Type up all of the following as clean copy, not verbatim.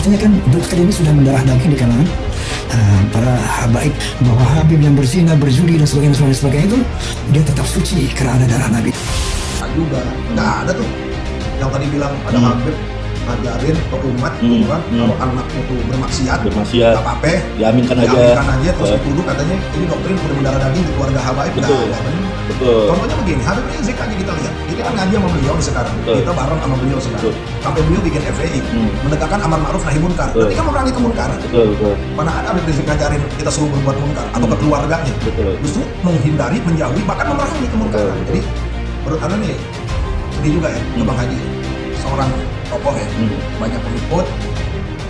Artinya kan dokter ini sudah mendarah daging di kalangan para habaib, bahwa Habib yang berzina, berjudi dan sebagainya itu dia tetap suci karena ada darah Nabi. Juga nggak ada tuh yang tadi bilang ada Habib ngajarin ke umat gitu kan, kalau anaknya tuh bermaksiat nggak apa-apa, diaminkan aja terus dituduh katanya ini doktrin udah mendarah daging di keluarga habaib. Betul. Contohnya begini, Habib Rizik aja kita lihat, kita kan ngaji sama beliau sekarang, kita bareng sama beliau sekarang, sampai beliau bikin FPI menegakkan amar ma'ruf nahi munkar, berarti kan memerangi kemunkaran. Mana ada Habib Rizik ngajarin kita suruh berbuat munkar atau ke keluarganya, justru menghindari, menjauhi, bahkan memerangi kemunkaran. Jadi menurut anda nih, sedih juga ya, Bang Haji, seorang tokoh ya, banyak pengikut,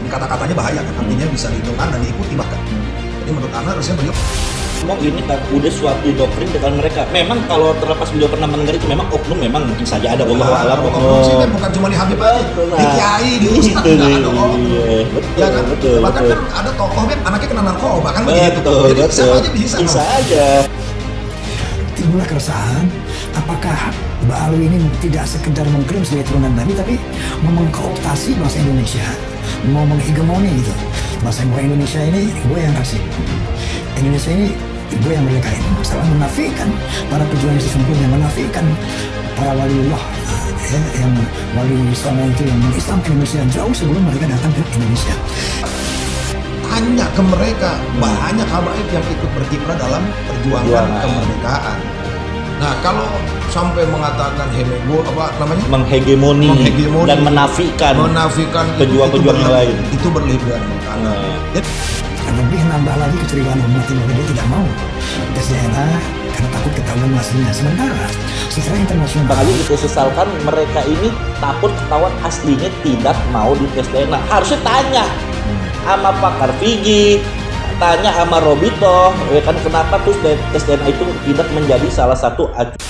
ini kata-katanya bahaya kan, artinya bisa didengar dan diikuti bahkan. Jadi menurut anda harusnya beliau ini udah suatu doktrin dengan mereka. Memang kalau terlepas beliau pernah mendengar itu, memang oknum memang mungkin saja ada. Wallahu a'lam. Oknum sih kan bukan cuma di Habib aja, di kiai, di ustaz juga ada oknum. Ya kan? Bahkan kan ada tokoh kan anaknya kena narkoba kan begitu. Jadi siapa aja bisa aja. Timbullah keresahan, apakah Mbak Alwi ini tidak sekedar mengklaim sebagai turunan Nabi, tapi mau mengkooptasi bahasa Indonesia, mau menghegemoni gitu. Bahasa Indonesia ini gue yang kasih, Indonesia ini gue yang merdekain. Masalah menafikan para pejuang sesungguhnya, menafikan para waliullah yang wali Islam itu yang mengislamkan Indonesia jauh sebelum mereka datang ke Indonesia. Tanya ke mereka, banyak habaib yang ikut berkiprah dalam perjuangan kemerdekaan. Nah, kalau sampai mengatakan menghegemoni dan menafikan pejuang-pejuang yang lain, itu berlebihan. Lebih nambah lagi kecurigaan umat ini, dia tidak mau tes DNA karena takut ketahuan aslinya. Sementara secara internasional kali itu sesalkan mereka ini takut ketahuan aslinya, tidak mau dites DNA. Harusnya tanya sama pakar Figi, tanya sama Robito, ya kan, kenapa tuh tes DNA itu tidak menjadi salah satu acuan.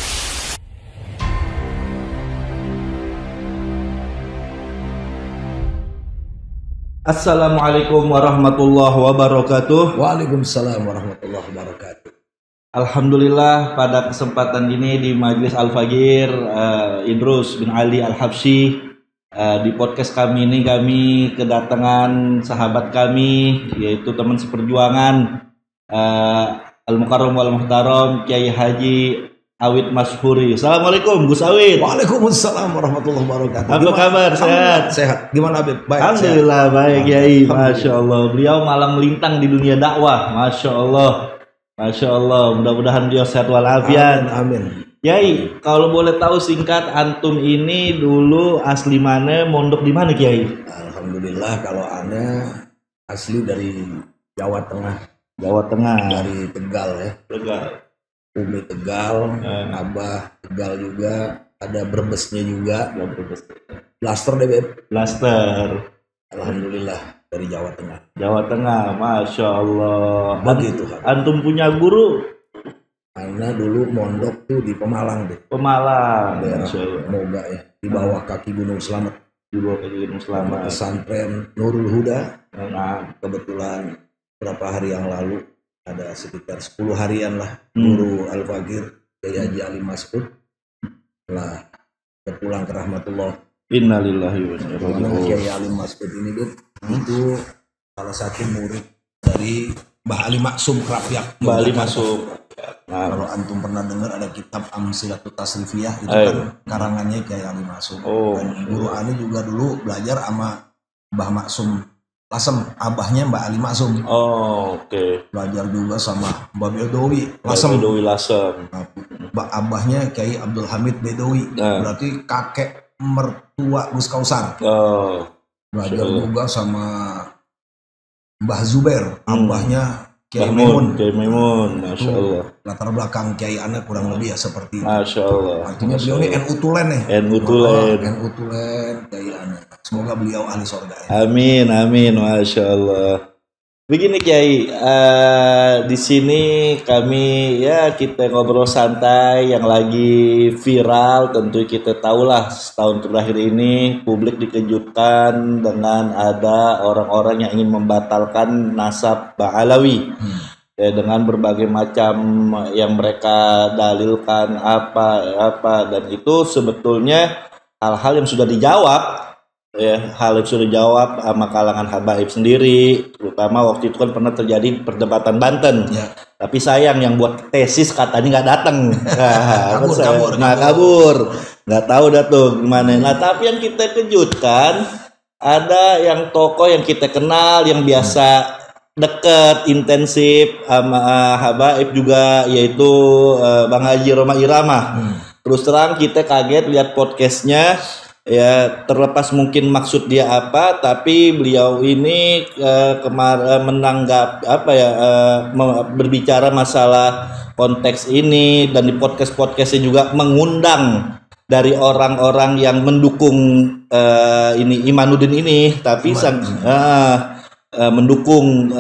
Assalamualaikum warahmatullahi wabarakatuh. Waalaikumsalam warahmatullahi wabarakatuh. Alhamdulillah pada kesempatan ini di Majelis Al-Fagir, Idrus bin Ali Al-Habsyi, di podcast kami ini kami kedatangan sahabat kami, yaitu teman seperjuangan, Al-Mukarram wal Muhtaram Kiai Haji Awid Mashuri. Assalamualaikum Gus Awid. Waalaikumsalam warahmatullahi wabarakatuh. Apa kabar? Sehat. Gimana Habib? Baik. Alhamdulillah baik Kiai. Masya Allah. Beliau malang melintang di dunia dakwah. Masya Allah. Masya Allah. Mudah-mudahan beliau sehat walafiat. Amin. Kiai, kalau boleh tahu singkat, antum ini dulu asli mana, mondok di mana Kiai? Alhamdulillah kalau ana asli dari Jawa Tengah. Jawa Tengah. Dari Tegal ya. Tegal. Umi Tegal, Abah Tegal juga, ada Brebesnya juga. Blaster deh Beb. Blaster. Alhamdulillah dari Jawa Tengah. Jawa Tengah, Masya Allah. Begitu. Antum punya guru? Karena dulu mondok tuh di Pemalang deh. Pemalang. Daerah Moga ya, di bawah kaki Gunung Slamet. Di bawah kaki Gunung Slamet. Pesantren Nurul Huda. Nah, kebetulan beberapa hari yang lalu ada sekitar 10 harian lah guru Al-Fagir Kiai Haji Ali Mas'ud lah berpulang ke rahmatullah. Innalillahi wa inna ilaihi raji'un. Kiai Ali Mas'ud ini itu salah satu murid dari Mbah Ali Maksum Krapyak. Mbah Ali Maksum. Nah, kalau antum pernah dengar ada kitab Amsilatut Tasrifiyah itu kan karangannya Kiai Ali Maksum. Dan guru Ani juga dulu belajar sama Mbah Maksum Lasem, abahnya Mbak Ali Maksum. Oke. Belajar juga sama Mbak Bedowi Lasem. Mbak abahnya Kiai Abdul Hamid Bedowi. Berarti kakek mertua Gus Kausar. Belajar juga sama Mbah Zubair, abahnya Kiai Maimun. Kiai Maimun, Masya Allah. Latar belakang Kiai anak kurang lebih ya seperti itu. Masya Allah. Artinya beliau ini NU Tulen nih. NU Tulen. NU Tulen, Kiai anak. Semoga beliau ahli surga ya. Amin, amin, Masya Allah. Begini Kiai, di sini kami kita ngobrol santai yang lagi viral. Tentu kita tahulah setahun terakhir ini publik dikejutkan dengan ada orang-orang yang ingin membatalkan nasab Ba'alawi. Dengan berbagai macam yang mereka dalilkan apa dan itu sebetulnya hal-hal yang sudah dijawab ya hal yang sudah jawab sama kalangan habaib sendiri, terutama waktu itu kan pernah terjadi perdebatan Banten. Ya. Tapi sayang yang buat tesis katanya nggak datang. Kabur. Nggak tahu dah tuh gimana. Nah tapi yang kita kejutkan ada yang tokoh yang kita kenal yang biasa dekat intensif sama habaib juga, yaitu Bang Haji Roma Irama. Terus terang kita kaget lihat podcastnya. Ya terlepas mungkin maksud dia apa, tapi beliau ini menanggap berbicara masalah konteks ini, dan di podcastnya juga mengundang dari orang-orang yang mendukung ini Imanuddin ini, tapi mendukung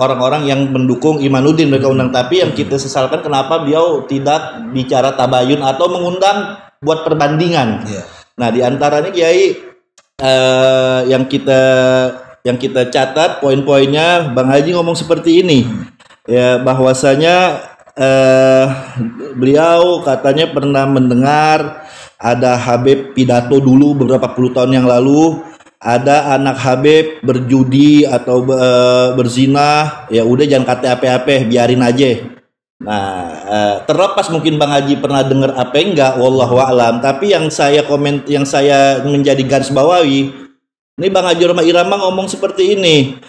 orang-orang yang mendukung Imanuddin mereka undang. Tapi yang kita sesalkan kenapa beliau tidak bicara tabayun atau mengundang buat perbandingan. Nah, di antaranya Kiai yang kita catat poin-poinnya, Bang Haji ngomong seperti ini. Ya, bahwasanya beliau katanya pernah mendengar ada Habib pidato dulu beberapa puluh tahun yang lalu, ada anak Habib berjudi atau berzina, ya udah jangan kata apa-apa, biarin aja. Nah, terlepas mungkin Bang Haji pernah dengar apa enggak, wallahu a'lam. Tapi yang saya menjadi garis bawahi, ini Bang Haji Roma Irama ngomong seperti ini.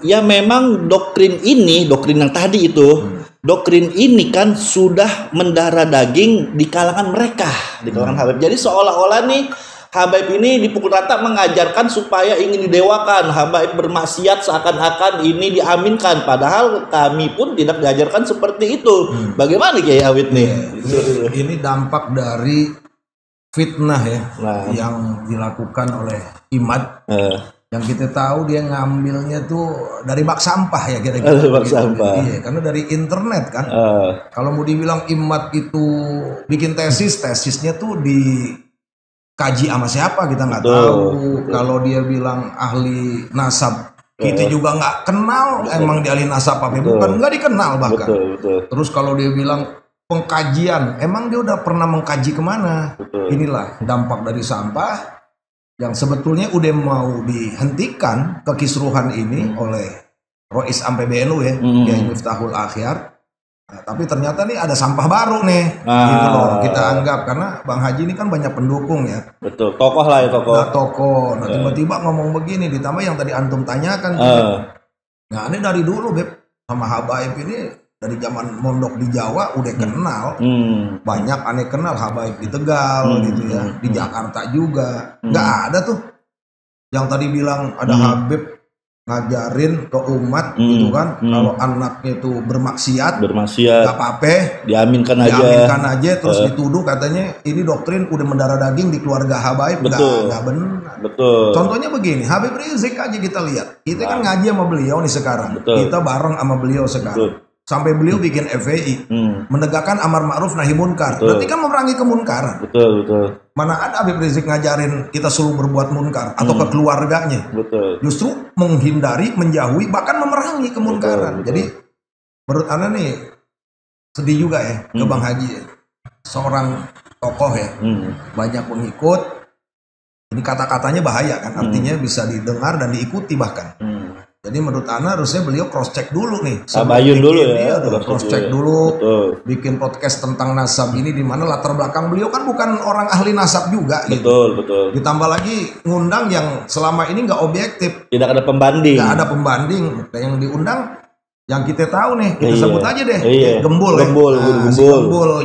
Ya memang doktrin yang tadi itu, doktrin ini kan sudah mendarah daging di kalangan mereka, di kalangan Habib. Jadi seolah-olah nih habaib ini dipukul rata mengajarkan supaya ingin didewakan, habaib bermaksiat seakan-akan ini diaminkan, padahal kami pun tidak diajarkan seperti itu. Bagaimana Kiai Awid nih? Ini dampak dari fitnah ya, yang dilakukan oleh Imad. Yang kita tahu dia ngambilnya tuh dari bak sampah ya kira-kira. Bak sampah. Iya, karena dari internet kan. Kalau mau dibilang Imad itu bikin tesisnya tuh kaji sama siapa kita nggak tahu. Kalau dia bilang ahli nasab, kita juga nggak kenal. Emang dia ahli nasab apa bukan, nggak dikenal bahkan. Terus kalau dia bilang pengkajian, emang dia udah pernah mengkaji kemana? Inilah dampak dari sampah yang sebetulnya udah mau dihentikan kekisruhan ini oleh Rois Am PBNU ya, Kiai Miftahul Akhyar. Nah, tapi ternyata nih ada sampah baru nih, gitu loh kita anggap, karena Bang Haji ini kan banyak pendukung ya. Betul, tokoh lah ya tokoh. Nah tiba-tiba ngomong begini, ditambah yang tadi antum tanyakan. Nah ini dari dulu Beb, sama habaib ini dari zaman mondok di Jawa udah kenal, banyak aneh kenal habaib di Tegal gitu ya, di Jakarta juga, nggak ada tuh yang tadi bilang ada habib ngajarin ke umat gitu kan, kalau anaknya itu bermaksiat nggak apa-apa, diaminkan aja terus dituduh katanya ini doktrin udah mendarah daging di keluarga habaib. Nggak benar. Contohnya begini, Habib Rizik aja kita lihat, kita kan ngaji sama beliau nih sekarang, kita bareng sama beliau sekarang. Sampai beliau bikin FPI, menegakkan amar ma'ruf nahi munkar. Berarti kan memerangi kemunkaran. Mana ada Habib Rizik ngajarin kita suruh berbuat munkar atau ke keluarganya. Justru menghindari, menjauhi, bahkan memerangi kemunkaran. Jadi menurut Anda nih sedih juga ya ke Bang Haji, seorang tokoh ya, banyak pengikut. Ini kata-katanya bahaya kan, artinya bisa didengar dan diikuti bahkan. Jadi menurut Ana harusnya beliau cross check dulu nih. Tabayun dulu ya. Cross check dulu. Bikin podcast tentang nasab ini, di mana latar belakang beliau kan bukan orang ahli nasab juga. Betul. Ditambah lagi ngundang yang selama ini nggak objektif. Tidak ada pembanding. Nggak ada pembanding. Yang diundang yang kita tahu nih, kita sebut aja deh. Gembul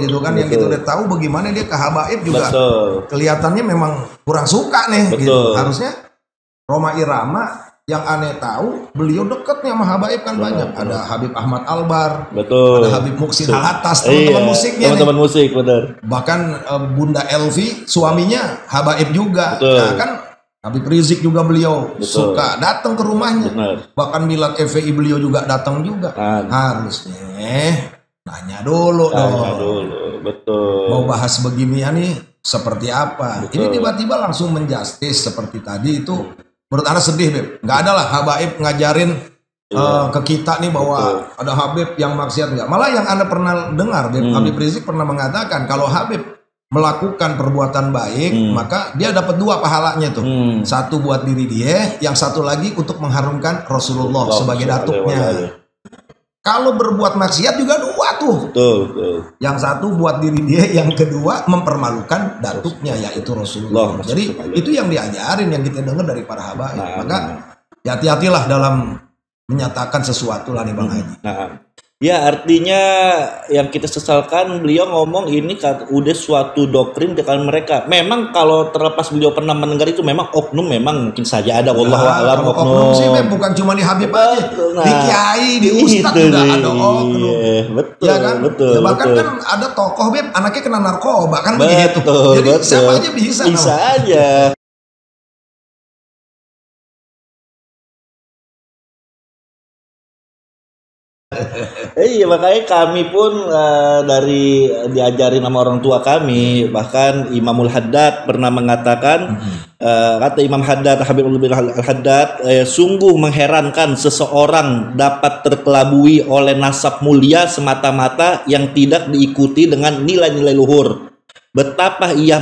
gitu kan. Yang kita udah tahu bagaimana dia ke habaib juga. Kelihatannya memang kurang suka nih. Gitu. Harusnya Roma Irama, yang aneh tahu beliau deket nih sama habaib kan banyak. Ada Habib Ahmad Albar, ada Habib Muksin Alatas, teman-teman musiknya teman-teman musik, benar. Bahkan Bunda Elvi suaminya habaib juga. Nah kan Habib Rizik juga beliau suka datang ke rumahnya. Bahkan milad FPI beliau juga datang juga. Harusnya nanya dulu dong. Mau bahas beginian nih seperti apa. Ini tiba-tiba langsung menjustis seperti tadi itu. Menurut Anda sedih, Beb. Nggak ada lah habaib ngajarin ke kita nih bahwa ada habib yang maksiat, nggak. Malah yang Anda pernah dengar, Beb, Habib Rizik pernah mengatakan kalau habib melakukan perbuatan baik, maka dia dapat 2 pahalanya tuh. Satu buat diri dia, yang satu lagi untuk mengharumkan Rasulullah sebagai datuknya. Kalau berbuat maksiat juga 2 tuh. Betul. Yang satu buat diri dia, yang kedua mempermalukan datuknya yaitu Rasulullah. Jadi itu yang diajarin, yang kita dengar dari para habaib. Maka hati-hatilah dalam menyatakan sesuatu lah nih Bang Haji. Ya, artinya yang kita sesalkan beliau ngomong ini udah suatu doktrin dengan mereka. Memang kalau terlepas beliau pernah mendengar itu memang oknum, memang mungkin saja ada, wallahu a'lam oknum. Sih bukan cuma di Habib aja, di kiai, di ustadz juga ada oknum. Betul, ya kan? betul. Bahkan kan ada tokoh Beb, anaknya kena narkoba kan begitu. Jadi siapa aja bisa. Bisa aja. Iya, makanya kami pun dari diajarin sama orang tua kami, bahkan Imamul Haddad pernah mengatakan, kata Imam Haddad, Habibullah bin Al-Haddad, sungguh mengherankan seseorang dapat terkelabui oleh nasab mulia semata-mata yang tidak diikuti dengan nilai-nilai luhur. Betapakah ia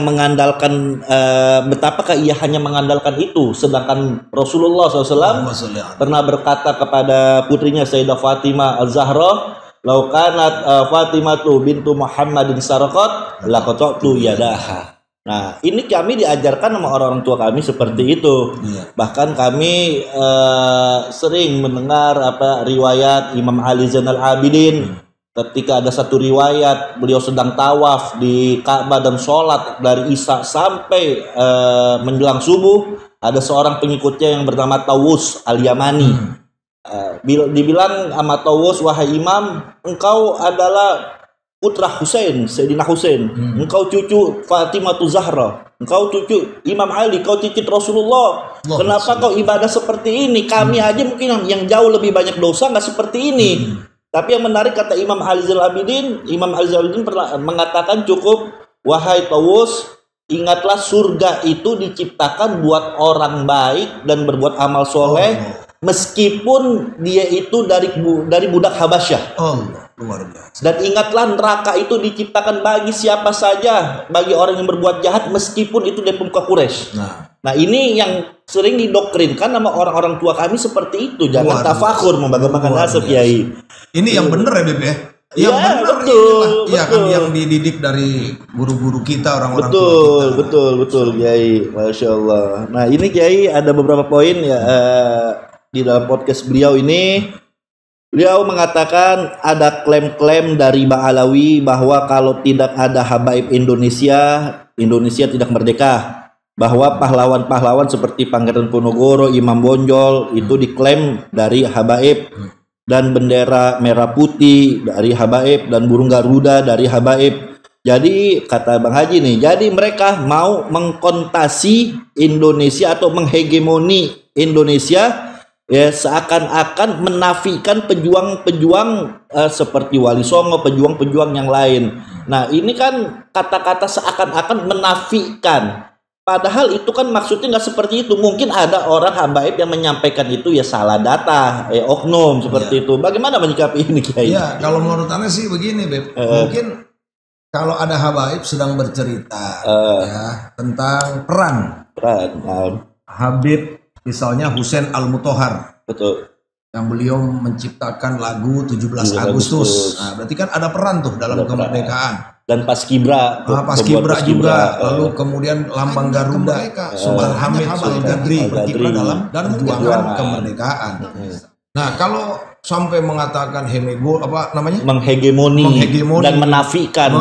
hanya mengandalkan itu, sedangkan Rasulullah SAW pernah berkata kepada putrinya Sayyidah Fatimah Al-Zahra, "Lau kanat Fatimatu bintu Muhammadin saraqat laqata'tu yadaha." Nah, ini kami diajarkan sama orang-orang tua kami seperti itu. Bahkan kami sering mendengar riwayat Imam Ali Zainal Abidin. Ketika ada satu riwayat beliau sedang tawaf di Ka'bah dan sholat dari Isya sampai menjelang subuh, ada seorang pengikutnya yang bernama Tawus Al-Yamani. Dibilang sama Tawus, "Wahai Imam, engkau adalah putra Husain, Sayyidina Husain, engkau cucu Fatimah Zahra, engkau cucu Imam Ali, kau cicit Rasulullah. Kenapa kau ibadah seperti ini? Kami aja mungkin yang jauh lebih banyak dosa nggak seperti ini." Tapi yang menarik kata Imam Ali Zainal Abidin pernah mengatakan cukup, "Wahai Tawus, ingatlah surga itu diciptakan buat orang baik dan berbuat amal soleh, meskipun dia itu dari budak Habasyah. Luar biasa. Dan ingatlah neraka itu diciptakan bagi siapa saja, bagi orang yang berbuat jahat, meskipun itu dari pemuka Quraisy." Nah, ini yang sering didoktrinkan sama orang-orang tua kami seperti itu. Jangan tafakur membanggakan nasab, Kiai. Ini yang benar ya, Beb ya? Yang benar iya kan yang dididik dari guru-guru kita, orang-orang tua kita. Betul, Kiai. Masya Allah. Nah, ini Kiai ada beberapa poin ya di dalam podcast beliau ini. Beliau mengatakan ada klaim-klaim dari Ba'alawi bahwa kalau tidak ada habaib Indonesia tidak merdeka. Bahwa pahlawan-pahlawan seperti Pangeran Ponorogo, Imam Bonjol itu diklaim dari habaib, dan bendera merah putih dari habaib, dan burung Garuda dari habaib. Jadi kata Bang Haji nih, jadi mereka mau mengkontasi Indonesia atau menghegemoni Indonesia, ya, seakan-akan menafikan pejuang-pejuang seperti Wali Songo, pejuang-pejuang yang lain. Nah, ini kan kata-kata seakan-akan menafikan. Padahal itu kan maksudnya nggak seperti itu. Mungkin ada orang habaib yang menyampaikan itu ya salah data, oknum seperti itu. Bagaimana menyikapi ini, Kiai? Ya, kalau menurut Anda sih begini, Beb. Mungkin kalau ada habaib sedang bercerita ya tentang peran Habib, misalnya Husain Al-Mutahhar. Betul. Yang beliau menciptakan lagu 17 Agustus. Nah, berarti kan ada peran tuh dalam kemerdekaan. Dan Paskibra, Paskibra juga, lalu kemudian lambang Garuda, Sultan Hamid Al-Gadri berkiprah dalam perjuangan kemerdekaan. Nah, kalau sampai mengatakan menghegemoni dan menafikan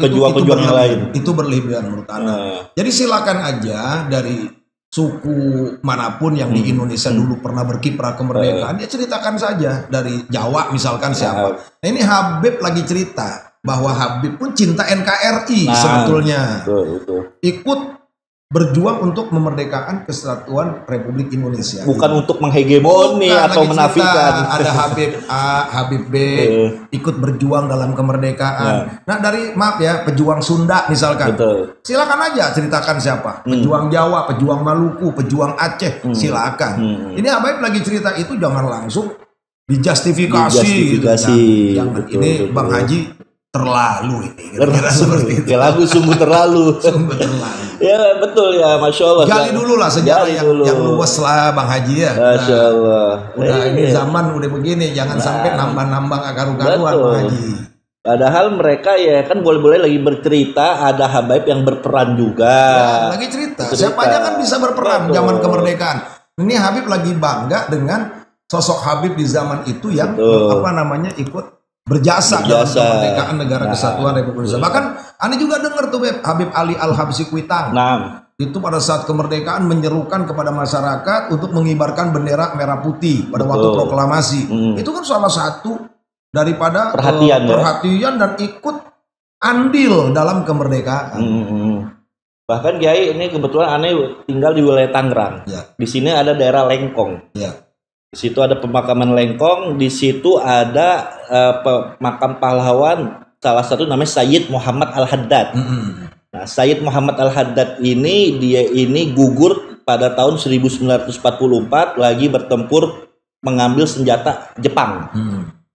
pejuang-pejuang yang lain, itu berlebihan menurut Anda. Jadi silakan aja dari suku manapun yang di Indonesia dulu pernah berkiprah kemerdekaan, dia ceritakan saja dari Jawa misalkan siapa. Nah, ini Habib lagi cerita bahwa Habib pun cinta NKRI sebetulnya. Betul. Ikut berjuang untuk memerdekakan kesatuan Republik Indonesia. Bukan untuk menghegemoni atau menafikan. Ada Habib A, Habib B ikut berjuang dalam kemerdekaan. Nah, dari pejuang Sunda misalkan. Betul. Silakan aja ceritakan siapa. Pejuang Jawa, pejuang Maluku, pejuang Aceh, silakan. Ini Habib lagi cerita itu jangan langsung dijustifikasi. Jangan. Ini Bang Haji terlalu ini kira-kira seperti itu. Ya, lagu sungguh terlalu. Sungguh terlalu. Ya betul ya, Masya Allah. Gali dulu lah sejarah yang luas lah Bang Haji ya. Masya Allah. Udah ini zaman udah begini, jangan sampai nambah-nambah akaru-karuan Bang Haji. Padahal mereka ya kan boleh-boleh lagi bercerita, ada habaib yang berperan juga. Ya, lagi cerita. Siapa aja kan bisa berperan zaman kemerdekaan. Ini Habib lagi bangga dengan sosok Habib di zaman itu yang ikut berjasa dalam kemerdekaan negara kesatuan Republik Indonesia. Bahkan Anda juga dengar tuh Habib Ali Al-Habsyi Kuitang. Itu pada saat kemerdekaan menyerukan kepada masyarakat untuk mengibarkan bendera merah putih pada waktu proklamasi. Itu kan salah satu daripada perhatian dan ikut andil dalam kemerdekaan. Bahkan Kiai ini kebetulan aneh tinggal di wilayah Tangerang. Ya. Di sini ada daerah Lengkong. Ya. Di situ ada pemakaman Lengkong. Di situ ada makam pahlawan salah satu namanya Sayyid Muhammad Al-Haddad. Nah, Sayyid Muhammad Al-Haddad ini gugur pada tahun 1944 lagi bertempur mengambil senjata Jepang.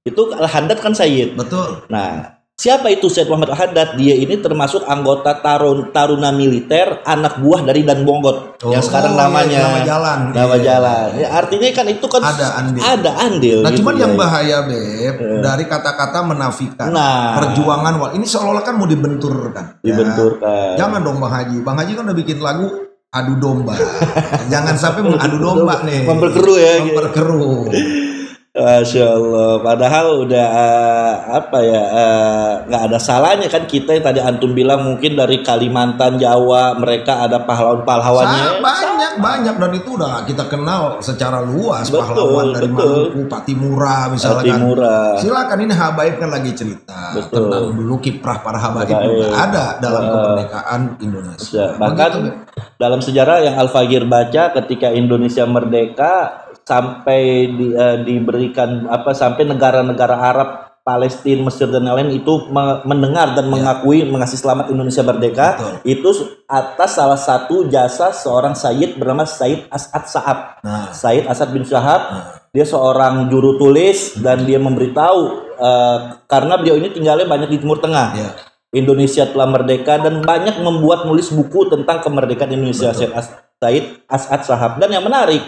Itu Al-Haddad kan Sayyid. Betul. Nah, siapa itu Sayyid Muhammad Al-Haddad? Dia ini termasuk anggota taruna militer anak buah dari Dan Bonggot yang sekarang namanya nama jalan. Ya, artinya kan itu kan ada andil. Nah, gitu, cuman yang bahaya Beb dari kata-kata menafikan perjuangan ini seolah-olah kan mau dibenturkan. Dibenturkan. Jangan dong Bang Haji. Bang Haji kan udah bikin lagu adu domba. Jangan sampai mengadu domba nih. Memperkeruh ya. Memperkeruh. Masya Allah, padahal udah nggak ada salahnya kan kita yang tadi antum bilang mungkin dari Kalimantan, Jawa mereka ada pahlawan-pahlawannya. Banyak dan itu udah kita kenal secara luas. Pahlawan dari Maluku, Patimura misalnya kan. Silakan ini habaib kan lagi cerita tentang dulu kiprah para habaib juga ada dalam kemerdekaan Indonesia. Bahkan dalam sejarah yang Al-Fagir baca ketika Indonesia merdeka sampai diberikan sampai negara-negara Arab, Palestina, Mesir dan lain-lain itu mendengar dan mengakui mengasih selamat Indonesia merdeka. Itu atas salah satu jasa seorang Sayyid bernama Sayyid As'ad Sa'ab. Sayyid As'ad bin Syahab, dia seorang juru tulis dan dia memberitahu karena beliau ini tinggalnya banyak di Timur Tengah. Indonesia telah merdeka dan banyak membuat nulis buku tentang kemerdekaan Indonesia. Sayyid As'ad Sa'ab. Dan yang menarik,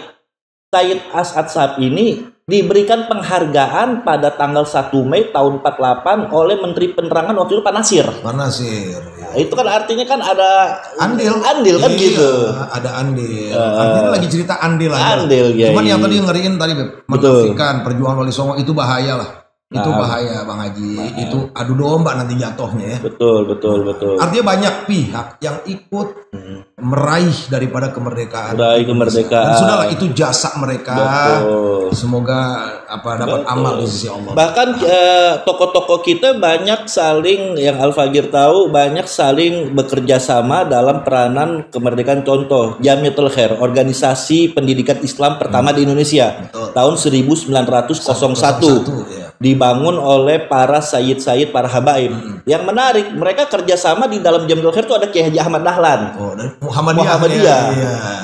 Sayyid As'ad Sa'ab ini diberikan penghargaan pada tanggal 1 Mei tahun 48 oleh Menteri Penerangan waktu itu Pak Nasir. Nah, itu kan artinya kan ada andil kan gitu. Ada andil. Artinya lagi cerita andil aja. Cuman yang tadi ngeriin tadi menafikan perjuangan Wali Songo itu bahaya lah. Itu bahaya Bang Haji. Itu adu domba nanti jatuhnya ya. Betul. Artinya banyak pihak yang ikut meraih daripada kemerdekaan. Dan sudahlah itu jasa mereka. Semoga dapat amal di sisi Allah. Bahkan tokoh-tokoh kita banyak saling, yang Al-Fagir tahu, banyak saling bekerja sama dalam peranan kemerdekaan. Contoh Jamiatul Khair, organisasi pendidikan Islam pertama di Indonesia. Tahun 1901. Dibangun oleh para sayyid-sayyid, para habaib. Yang menarik, mereka kerjasama di dalam Jamiatul Khair itu ada Kiai Haji Ahmad Dahlan. Muhammadiyah.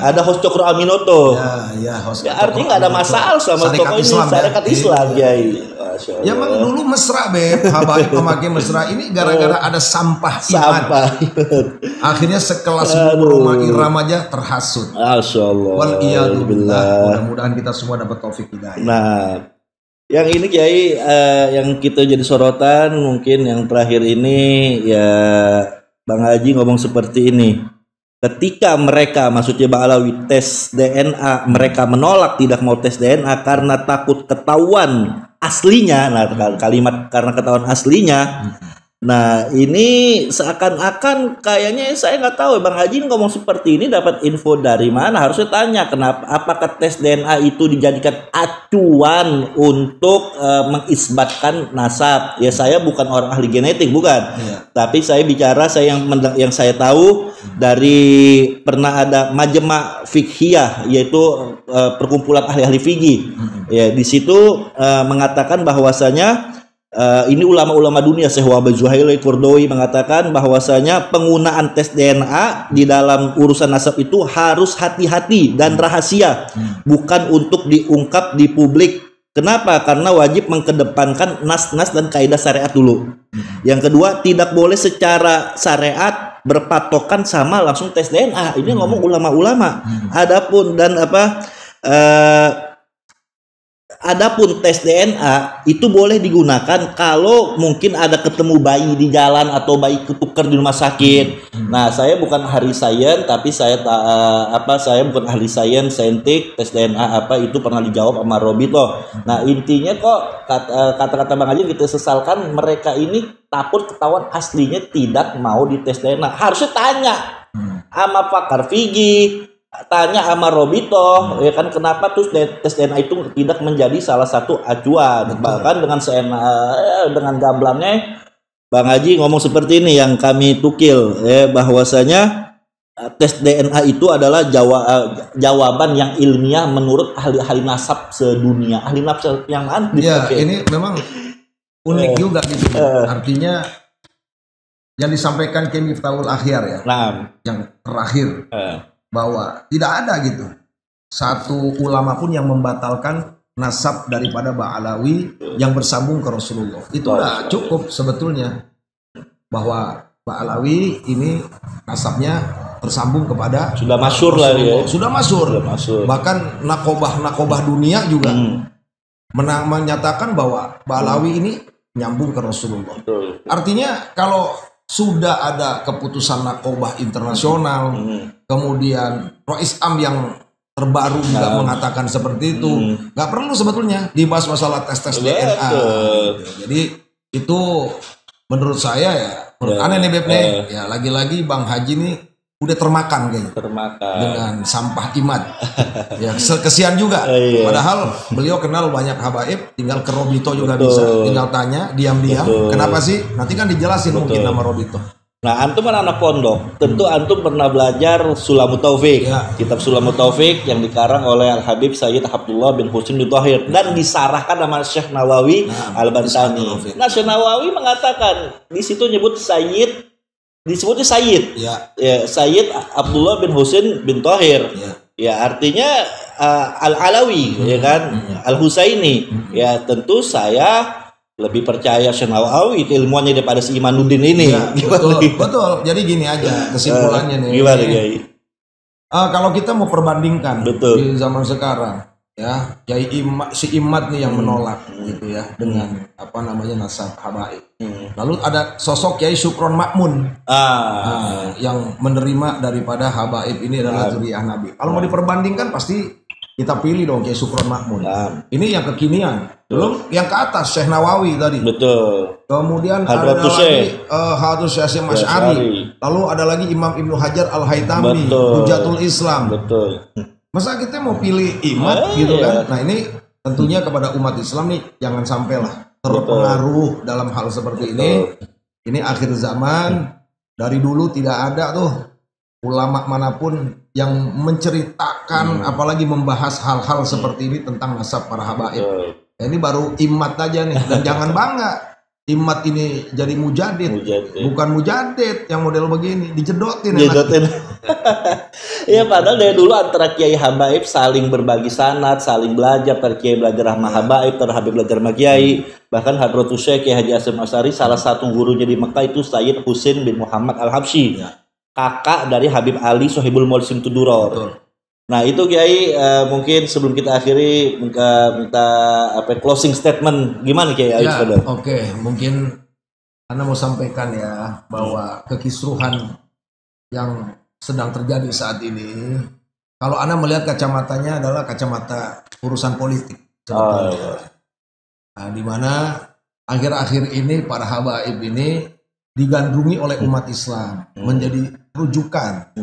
Ada Hos Cokro Aminoto. Artinya nggak ada masalah sama tokoh ini. Syarikat Islam, Kiai. Ya memang dulu mesra habaib memakai mesra ini gara-gara ada sampah iman. Akhirnya sekelas rumah Iram aja terhasut. Masya Allah. Waliyadzubillah. Mudah-mudahan kita semua dapat taufik hidayah. Nah, yang ini Kiai yang kita jadi sorotan mungkin yang terakhir ini ya Bang Haji ngomong seperti ini. Ketika mereka, maksudnya Bang Alawi, tes DNA, mereka menolak tidak mau tes DNA karena takut ketahuan aslinya. Nah, kalimat karena ketahuan aslinya. Nah, ini seakan-akan kayaknya saya nggak tahu Bang Haji ngomong seperti ini dapat info dari mana? Harusnya tanya kenapa, apakah tes DNA itu dijadikan acuan untuk mengisbatkan nasab? Ya saya bukan orang ahli genetik, bukan. Tapi saya bicara yang saya tahu dari pernah ada Majma' Fiqhiyah, yaitu perkumpulan ahli-ahli fikih. Ya, di situ mengatakan bahwasanya ini ulama-ulama dunia, Syekh Wahab Zuhaili Qurdawi mengatakan bahwasanya penggunaan tes DNA di dalam urusan nasab itu harus hati-hati dan rahasia, bukan untuk diungkap di publik Kenapa? Karena wajib mengedepankan nas-nas dan kaidah syariat dulu. Yang kedua, tidak boleh secara syariat berpatokan sama langsung tes DNA. Ini ngomong ulama-ulama. Adapun tes DNA itu boleh digunakan kalau mungkin ada ketemu bayi di jalan atau bayi ketukar di rumah sakit. Nah, saya bukan ahli sains, tapi saya bukan ahli sains, saintik, tes DNA itu pernah dijawab sama Robito. Nah, intinya kok kata-kata Bang Haji kita sesalkan mereka ini takut ketahuan aslinya tidak mau dites DNA. Harusnya tanya sama pakar Figi, tanya sama Robito, ya kan, kenapa tuh tes DNA itu tidak menjadi salah satu acuan. Bahkan dengan gamblangnya Bang Haji ngomong seperti ini yang kami tukil, bahwasanya tes DNA itu adalah jawaban yang ilmiah menurut ahli nasab sedunia, ahli nasab yang aneh. Ya, ini memang unik juga gitu. Artinya yang disampaikan Kiai Miftahul Akhyar ya, yang terakhir. Bahwa tidak ada gitu satu ulama pun yang membatalkan nasab daripada Ba'alawi yang bersambung ke Rasulullah. Itu udah cukup sebetulnya bahwa Ba'alawi ini nasabnya tersambung kepada sudah masyhur lah ya. Sudah masyhur. Bahkan nakobah dunia juga menyatakan bahwa Ba'alawi ini nyambung ke Rasulullah. Artinya kalau sudah ada keputusan nakobah internasional, kemudian Rois Am yang terbaru juga mengatakan seperti itu, nggak perlu sebetulnya dibahas masalah tes DNA. Jadi itu menurut saya ya, menurut aneh nih Beb nih, ya lagi-lagi Bang Haji nih udah termakan kayaknya dengan sampah iman. Ya kesian juga. Padahal beliau kenal banyak habaib, tinggal ke Robito juga bisa, tinggal tanya diam-diam. Kenapa sih? Nanti kan dijelasin mungkin nama Robito. Nah, antum kan anak pondok, tentu antum pernah belajar Sulamut Taufik, kitab Sulamut Taufik yang dikarang oleh Al Habib Sayyid Abdullah bin Husin bin Thahir dan disarahkan sama Syekh Nawawi Al-Bantani. Nah, Syekh Nawawi mengatakan di situ disebutnya Sayyid, Sayyid Abdullah bin Husin bin Thahir, ya artinya Al-Alawi, ya kan, Al-Husaini. Ya tentu saya lebih percaya Syekh Nawawi ilmuannya daripada si Imanuddin ini. Ya, betul. Jadi gini aja kesimpulannya nih. Gimana Kiai? Kalau kita mau perbandingkan di zaman sekarang, ya si Imad nih yang menolak gitu ya dengan nasab habaib. Lalu ada sosok Kiai Sukron Makmun yang menerima daripada habaib ini adalah zuriyah Nabi. Kalau mau diperbandingkan pasti kita pilih dong Kiai Sukron Makmun. Ini yang kekinian. Belum yang ke atas Syekh Nawawi tadi. Betul. Kemudian ada lagi Hadratus Syekh Masy'ari. Lalu ada lagi Imam Ibnu Hajar Al-Haytami, Hujatul Islam. Betul. Masa kita mau pilih imam gitu kan? Nah ini tentunya kepada umat Islam nih jangan sampailah terpengaruh dalam hal seperti ini. Ini akhir zaman, dari dulu tidak ada tuh ulama manapun yang menceritakan apalagi membahas hal-hal seperti ini tentang nasab para habaib. Ini baru imat aja nih, dan jangan bangga imat ini jadi mujadid. Bukan mujadid yang model begini dijedotin. Ya padahal dari dulu antara kiai habaib saling berbagi sanad, saling belajar. Kiai belajar sama habaib, habib belajar sama kiai. Bahkan Hadratus Syekh Kiai Haji Hasyim Asy'ari salah satu gurunya di Mekah itu Sayyid Husain bin Muhammad Al-Habsyi, kakak dari Habib Ali Sohibul Maulisim Tuduror. Nah itu Kiai, mungkin sebelum kita akhiri minta closing statement gimana Kiai? Oke, mungkin Anda mau sampaikan ya bahwa kekisruhan yang sedang terjadi saat ini, kalau Anda melihat kacamatanya adalah kacamata urusan politik. Nah, di mana akhir-akhir ini para habaib ini digandrungi oleh umat Islam menjadi rujukan,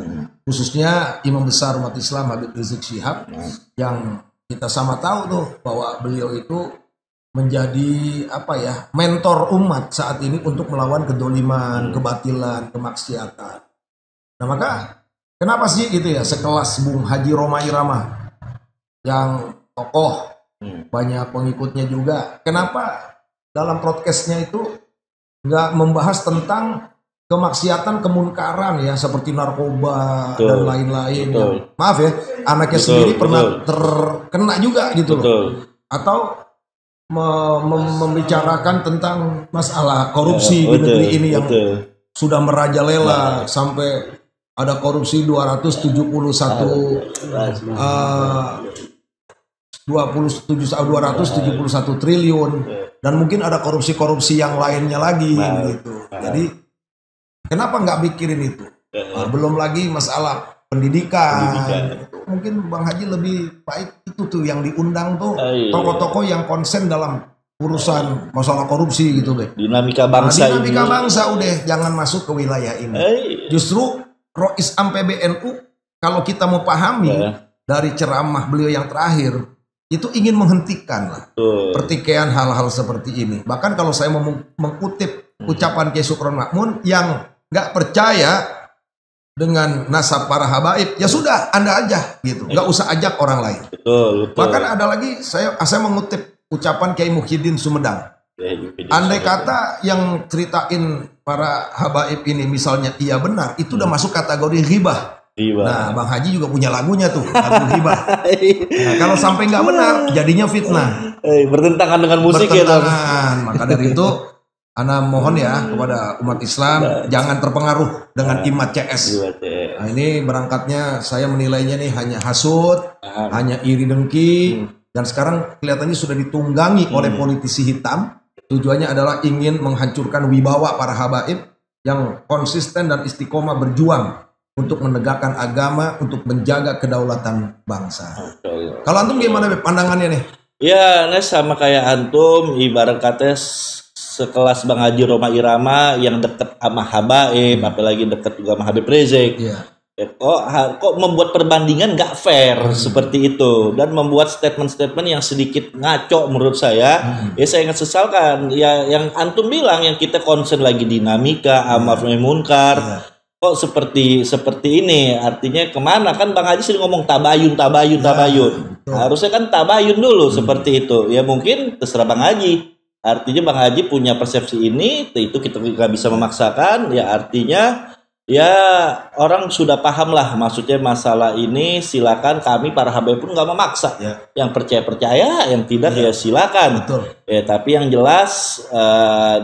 khususnya imam besar umat Islam Habib Rizik Syihab yang kita sama tahu tuh bahwa beliau itu menjadi mentor umat saat ini untuk melawan kedoliman, kebatilan, kemaksiatan. Nah maka kenapa sih gitu ya sekelas Bung Haji Roma Irama yang tokoh banyak pengikutnya juga, kenapa dalam podcastnya itu nggak membahas tentang kemaksiatan, kemunkaran ya seperti narkoba dan lain-lain. Maaf ya, anaknya sendiri pernah terkena juga gitu loh. Atau membicarakan tentang masalah korupsi di negeri ini yang sudah merajalela sampai ada korupsi 271 triliun dan mungkin ada korupsi yang lainnya lagi gitu. Jadi kenapa nggak mikirin itu? Belum lagi masalah pendidikan. Mungkin Bang Haji lebih baik itu tuh yang diundang tuh tokoh-tokoh yang konsen dalam urusan masalah korupsi gitu deh. Dinamika bangsa dinamika bangsa udah jangan masuk ke wilayah ini. Justru Rois Am PBNU kalau kita mau pahami dari ceramah beliau yang terakhir itu ingin menghentikan lah pertikaian hal-hal seperti ini. Bahkan kalau saya mau mengutip ucapan Kiai Sukron Makmun yang nggak percaya dengan nasab para habaib, ya sudah Anda aja gitu, nggak usah ajak orang lain. Betul. Bahkan ada lagi saya mengutip ucapan Kiai Muhyiddin Sumedang. Andai kata yang ceritain para habaib ini misalnya iya benar, itu udah masuk kategori ghibah. Nah, Bang Haji juga punya lagunya tuh, lagu ghibah. Nah, kalau sampai nggak benar, jadinya fitnah. Bertentangan dengan musik ya dong. Maka dari itu Ana mohon ya kepada umat Islam jangan terpengaruh dengan imat CS. Nah, ini berangkatnya saya menilainya nih hanya hasut, hanya iri dengki, dan sekarang kelihatannya sudah ditunggangi oleh politisi hitam. Tujuannya adalah ingin menghancurkan wibawa para habaib yang konsisten dan istiqomah berjuang untuk menegakkan agama, untuk menjaga kedaulatan bangsa. Kalau antum gimana pandangannya nih? Ya, sama kayak antum, ibarat kata sekelas Bang Haji Roma Irama yang dekat sama habaib, apalagi dekat juga sama Habib Rizik. Kok membuat perbandingan nggak fair seperti itu dan membuat statement-statement yang sedikit ngaco menurut saya. Ya saya ingat sesalkan ya yang antum bilang yang kita concern lagi dinamika amar ma'ruf munkar. Kok seperti ini artinya kemana kan Bang Haji sering ngomong tabayun. Harusnya kan tabayun dulu seperti itu. Ya mungkin terserah Bang Haji. Artinya Bang Haji punya persepsi ini, itu kita nggak bisa memaksakan. Ya artinya ya orang sudah paham lah maksudnya masalah ini. Silakan kami para habaib pun nggak memaksa. Yang percaya, yang tidak ya silakan. Ya tapi yang jelas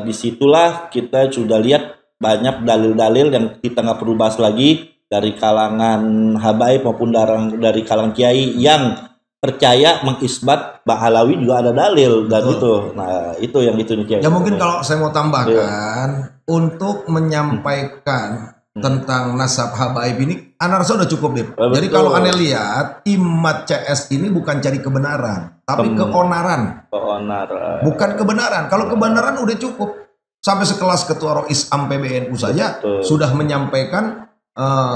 disitulah kita sudah lihat banyak dalil-dalil yang kita nggak perlu bahas lagi dari kalangan habaib maupun dari kalangan kiai yang percaya mengisbat Ba'alawi juga ada dalil dan itu. Nah, itu yang itu nih. Ya mungkin kalau saya mau tambahkan untuk menyampaikan tentang nasab habaib ini Ana rasa udah cukup deh. Jadi kalau Anda lihat imat CS ini bukan cari kebenaran, tapi keonaran. Bukan kebenaran. Kalau kebenaran udah cukup. Sampai sekelas Ketua Rois Am PBNU saja sudah menyampaikan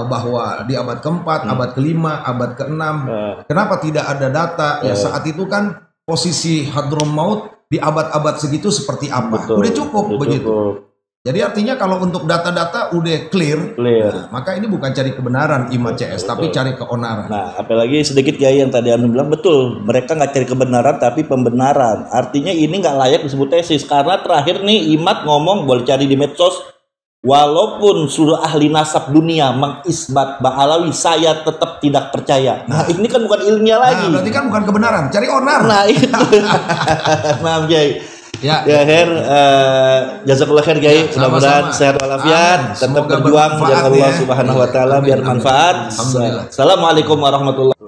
bahwa di abad keempat, abad kelima, abad keenam, kenapa tidak ada data? Ya saat itu kan posisi Hadramaut di abad-abad segitu seperti apa? Udah cukup begitu. Jadi artinya kalau untuk data-data udah clear. Nah, maka ini bukan cari kebenaran imat CS, tapi cari keonaran. Nah, apalagi sedikit Kiai yang tadi Anda bilang betul, mereka nggak cari kebenaran tapi pembenaran. Artinya ini nggak layak disebut tesis karena terakhir nih Imat ngomong boleh cari di medsos. Walaupun sudah ahli nasab dunia mengisbat Ba'alawi, saya tetap tidak percaya. Nah, ini kan bukan ilmiah lagi. Nah, berarti kan bukan kebenaran, cari onar. Nah, itu. Maaf, Kiai. Ya khair, jazakallah khair Kiai. Mudah-mudahan sehat walafiat, tetap berjuang jaga Allah Subhanahu wa taala biar manfaat. Assalamualaikum warahmatullahi